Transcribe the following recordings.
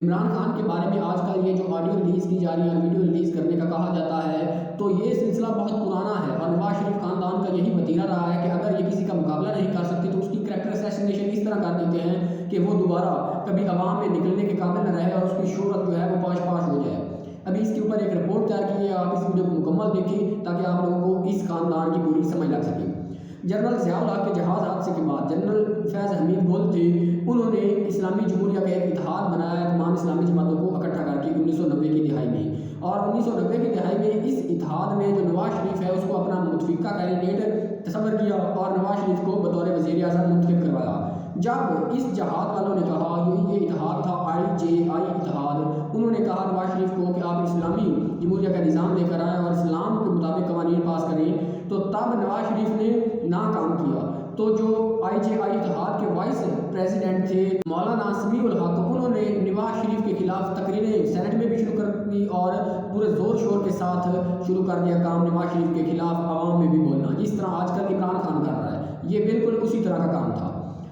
عمران خان کے بارے میں آج کل یہ جو آڈیو ریلیز کی جا رہی ہے اور ویڈیو ریلیز کرنے کا کہا جاتا ہے تو یہ سلسلہ بہت پرانا ہے اور نواز شریف خاندان کا یہی وتیرہ رہا ہے کہ اگر یہ کسی کا مقابلہ نہیں کر سکتے تو اس کی کریکٹر اسیسینیشن اس طرح کر دیتے ہیں کہ وہ دوبارہ کبھی عوام میں نکلنے کے قابل نہ رہے اور اس کی شہرت جو ہے وہ پاش پاش ہو جائے۔ ابھی اس کے اوپر ایک رپورٹ تیار کی ہے، آپ اس ویڈیو کو مکمل دیکھیں تاکہ آپ لوگوں کو اس خاندان کی پوری سمجھ لگ سکے۔ جنرل ضیاء الحق کے جہاز حادثے کے بعد جنرل فیض حمید گول تھے، انہوں نے اسلامی جمہوریہ کا ایک اتحاد بنایا تمام اسلامی جماعتوں کو اکٹھا کر کے 1990 کی دہائی میں، اور 1990 کی دہائی میں اس اتحاد میں جو نواز شریف ہے اس کو اپنا متفقہ کینڈیڈیٹ تصور کیا اور نواز شریف کو بطور وزیر اعظم منتخب کروایا۔ جب اس جہاد والوں نے کہا یہ اتحاد تھا IJI اتحاد، انہوں نے کہا نواز شریف کو کہ آپ اسلامی جمہوریہ کا نظام لے کر آئیں اور اسلام کے مطابق قوانین پاس کریں، تو تب نواز شریف نے ناکام کیا۔ تو جو IJI اتحاد کے وائس پریزیڈنٹ تھے مولانا سمیع الحق، انہوں نے نواز شریف کے خلاف تقریریں سینٹ میں بھی شروع کر دی اور پورے زور شور کے ساتھ شروع کر دیا کام نواز شریف کے خلاف عوام میں بھی بولنا، جس طرح آج کل عمران خان کر رہا ہے، یہ بالکل اسی طرح کا کام تھا۔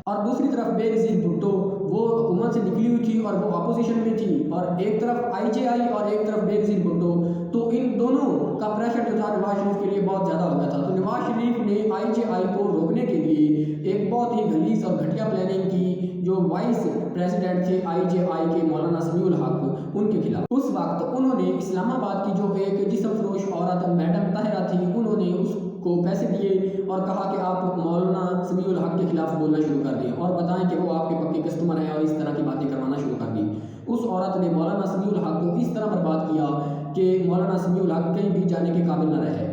اور دوسری طرف بے نظیر بھٹو، وہ حکومت سے نکلی ہوئی تھی اور وہ اپوزیشن میں تھی، اور ایک طرف IJI اور ایک طرف بے نظیر بھٹو، تو ان دونوں کا پریشر جو تھا نواز شریف کے لیے بہت زیادہ ہو گیا تھا۔ تو نواز شریف نے IJI کو روکنے کے لیے ایک بہت ہی غلیظ اور گھٹیا پلاننگ کی، جو وائس پریزیڈنٹ تھے IJI کے مولانا سمیع الحق، ان کے خلاف۔ اس وقت انہوں نے اسلام آباد کی جو ایک جسم فروش عورت میڈم طاہرہ تھی، انہوں نے اس کو پیسے دیے اور کہا کہ آپ مولانا سمیع الحق کے خلاف بولنا شروع کر دیں اور بتائیں کہ وہ آپ کے پکے کسٹمر ہیں، اور اس طرح کی باتیں کروانا شروع کر دی۔ اس عورت نے مولانا سمیع الحق کو اس طرح برباد کیا کہ مولانا سمیع الحق کہیں بھی جانے کے قابل نہ رہے،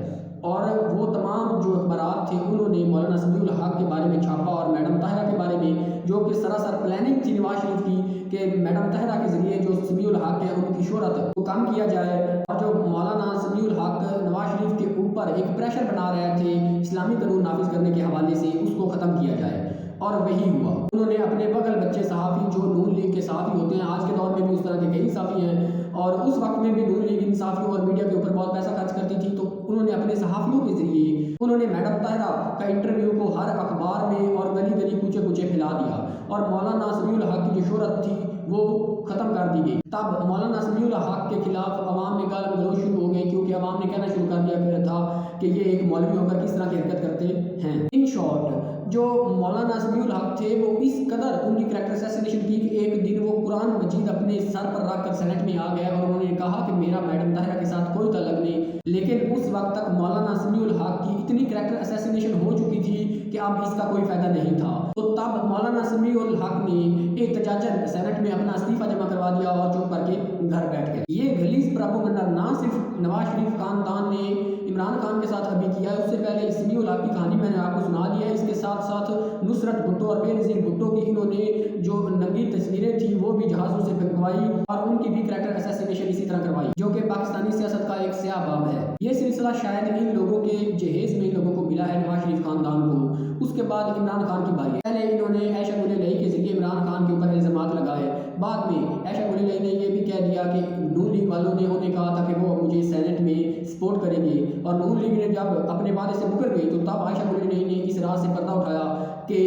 اور وہ تمام جو اخبارات تھے انہوں نے مولانا سمیع الحق کے بارے میں چھاپا اور میڈم طاہرہ کے بارے میں، جو کہ سراسر پلاننگ تھی نواز شریف کی کہ میڈم طاہرہ کے ذریعے جو سمیع الحق ہے ان کی شہرت کو کم کیا جائے، اور جو مولانا سمیع الحق نواز شریف کے اوپر ایک پریشر بنا رہے تھے اسلامی قانون نافذ کرنے کے حوالے سے، اس کو ختم کیا جائے، اور وہی ہوا۔ انہوں نے اپنے بغل بچے صحافی جو نون لیگ کے صحافی ہوتے ہیں، آج کے دور میں بھی اس طرح کے کئی صحافی ہیں، اور اس وقت میں بھی نون لیگ ان صحافیوں اور میڈیا کے اوپر بہت پیسہ خرچ کرتی تھی، تو انہوں نے اپنے صحافیوں کے ذریعے انہوں نے میڈم طاہرہ کا انٹرویو کو ہر اخبار میں اور گلی گلی کوچے کوچے پھیلا دیا، اور مولانا سمیع الحق کی جو شہرت تھی وہ ختم کر دی گئی۔ تب مولانا سمیع الحق کے خلاف عوام میں گال گلوچ شروع ہو گئی، کیونکہ عوام نے کہنا شروع کر دیا تھا کہ یہ ایک مولوی ہو کر کس طرح کی حرکت کرتے ہیں۔ ان شارٹ جو مولانا سمیع الحق تھے وہ اس قدر ان کی کریکٹر اسیسینیشن کی کہ ایک دن وہ قرآن مجید اپنے سر پر رکھ کر سینٹ میں آ گئے اور انہوں نے کہا کہ میرا میڈم طاہرہ کے ساتھ کوئی تعلق نہیں، لیکن اس وقت تک مولانا سمیع الحق کی اتنی کریکٹر اسیسینیشن ہو چکی تھی کہ اب اس کا کوئی فائدہ نہیں تھا۔ تو تب مولانا سمیع الحق نے احتجاجاً سینٹ میں اپنا استعفیٰ جمع کروا دیا اور چپ کر کے گھر بیٹھ گئے۔ یہ غلیظ پروپیگنڈا نہ صرف نواز شریف خاندان نے عمران خان کے ساتھ ابھی کیا ہے، اس سے پہلے سمیع الحق کی کہانی میں نے آپ کو سنا دی ہے، اس کے ساتھ ساتھ نصرت بھٹو اور بے نظیر بھٹو کی انہوں نے جو ننگی تصویریں تھیں وہ بھی جہازوں سے پھینکوائی اور ان کی بھی کریکٹر اسیسینیشن اسی طرح کروائی، جو کہ پاکستانی سیاست کا ایک سیاہ باب ہے۔ یہ سلسلہ شاید ان لوگوں کے جہیز میں ان لوگوں کو ملا ہے نواز شریف خاندان کو۔ اس کے بعد عمران خان کی باری، پہلے انہوں نے عائشہ گل لئی کے ذریعے عمران خان کے اوپر الزامات لگائے، بعد میں عائشہ گل لئی نے یہ بھی کہہ دیا کہ نون لیگ والوں نے انہیں کہا تھا کہ وہ مجھے سینٹ میں سپورٹ کریں گے، اور نون لیگ نے جب اپنے وعدے سے مکر گئی تو تب عائشہ گل لئی نے اس راز سے پردہ اٹھایا کہ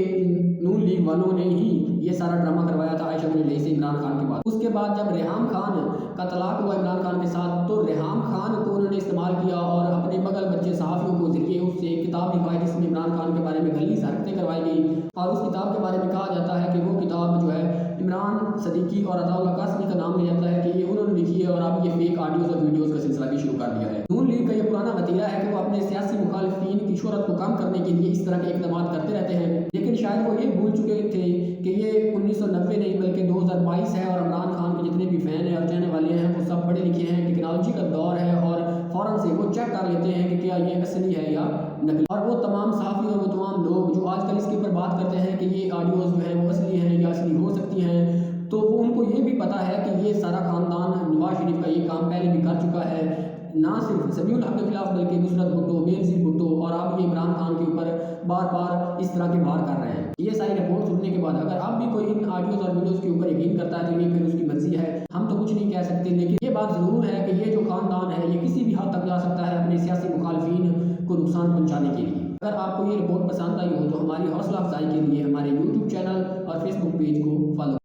نون لیگ والوں نے ہی یہ سارا ڈرامہ کروایا تھا عائشہ گل لئی سے عمران خان کے بعد۔ اس کے بعد جب ریحام خان کا طلاق ہوا عمران خان کے ساتھ، تو ریحام خان کو انہوں نے استعمال کیا اور اپنے بغل بچے صحافیوں کو ذریعے اس سے ایک کتاب لکھوائی جس میں عمران خان کے بارے میں غلیظ حرکتیں کروائی گئی، اور اس کتاب کے بارے میں کہا جاتا ہے کہ وہ کتاب جو ہے عمران صدیقی اور عطا اللہ قاسمی کا نام لیا جاتا ہے کہ یہ انہوں نے لکھی ہے، اور اب یہ فیک آڈیوز اور ویڈیوز کا سلسلہ بھی شروع کر دیا ہے۔ نون لیگ کا یہ پرانا وتیرہ ہے کہ وہ اپنے سیاسی مخالفین کی شہرت کو کم کرنے کے لیے اس طرح کے اقدامات کرتے رہتے ہیں، لیکن شاید وہ یہ بھول چکے تھے کہ یہ 1990 نہیں بلکہ 2022 ہے، اور عمران خان کے جتنے بھی فین ہیں اور چاہنے والے ہیں وہ سب پڑھے لکھے ہیں، ٹیکنالوجی کا دور ہے، اور فوراً سے وہ چیک کر لیتے ہیں کہ کیا یہ اصلی ہے یا نقلی، اور وہ تمام صحافی اور وہ تمام لوگ جو آج کل اس کے اوپر بات کرتے ہیں کہ یہ آڈیوز جو ہیں وہ اصلی ہیں یا اصلی ہو سکتی ہیں، تو وہ ان کو یہ بھی پتہ ہے کہ یہ سارا خاندان نواز شریف کا یہ کام پہلے بھی کر چکا ہے، نہ صرف سمیع الحق کے خلاف بلکہ نصرت بھٹو، بے نظیر بھٹو، اور اب یہ عمران خان کے اوپر بار بار اس طرح کے وار کر رہے ہیں۔ یہ ساری رپورٹ سننے کے بعد اگر اب بھی کوئی ان آڈیوز اور ویڈیوز کے اوپر یقین کرتا ہے تو یہ پھر اس کی مرضی ہے، ہم تو کچھ نہیں کہہ سکتے، لیکن یہ بات ضرور ہے کہ یہ جو خاندان ہے یہ کسی بھی حد تک جا سکتا ہے اپنے سیاسی مخالفین کو نقصان پہنچانے کے لیے۔ اگر آپ کو یہ رپورٹ پسند آئی ہو تو ہماری حوصلہ افزائی کے لیے ہمارے YouTube چینل اور Facebook پیج کو فالو